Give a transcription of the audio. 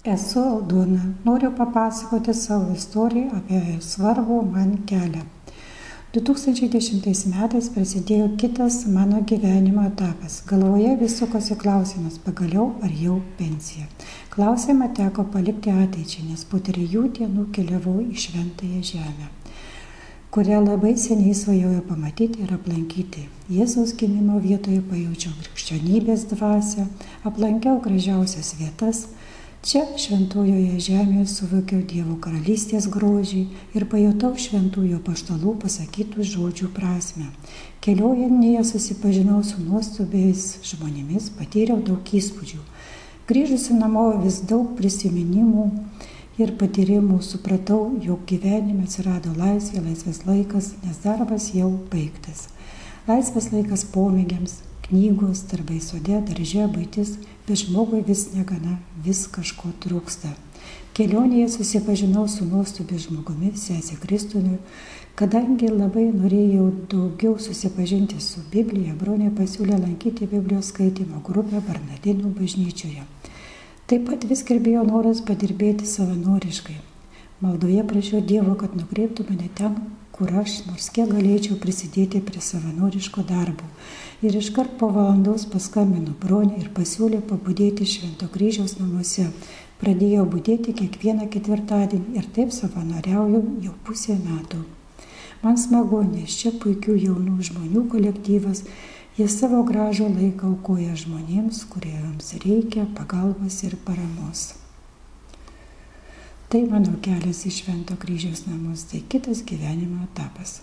Esu Aldona. Noriu papasakoti savo istoriją apie svarbų man kelią. 2010 metais prasidėjo kitas mano gyvenimo etapas. Galvoje vis sukosi klausimas, pagaliau ar jau pensija. Klausimą teko palikti ateičiai, nes po 3 dienų keliavau į Šventąją Žemę, kurią labai seniai svajojau pamatyti ir aplankyti. Jėzaus gimimo vietoje pajaučiau krikščionybės dvasią, aplankiau gražiausias vietas. Čia Šventojoje Žemėje suvokiau Dievo karalystės grožį ir pajutau šventųjų apaštalų pasakytų žodžių prasmę. Kelionėje susipažinau su nuostabiais žmonėmis, patyriau daug įspūdžių. Grįžusi namo vis daug prisiminimų ir patyrimų, supratau, jog gyvenime atsirado laisvė, laisvas laikas, nes darbas jau baigtas. Laisvas laikas pomėgiams, knygos, darbai sode, darže, buitis, bet žmogui vis negana, vis kažko trūksta. Kelionėje susipažinau su nuostabiu žmogumi, sesė Kristumi. Kadangi labai norėjau daugiau susipažinti su Biblija, bronė pasiūlė lankyti Biblijos skaitymo grupę Bernardinų bažnyčioje. Taip pat vis kirbėjo noras padirbėti savanoriškai. Maldoje prašiau Dievo, kad nukreiptų mane ten, kur aš nors kiek galėčiau prisidėti prie savanoriško darbo. Ir iškart po valandos paskambino bronė ir pasiūlė pabudėti Švento Kryžiaus namuose. Pradėjau budėti kiekvieną ketvirtadienį ir taip savanoriauju jau pusę metų. Man smagu, nes čia puikių jaunų žmonių kolektyvas, jie savo gražų laiką aukoja žmonėms, kuriems reikia pagalbos ir paramos. Tai mano kelias į Švento Kryžiaus namus, tai kitas gyvenimo etapas.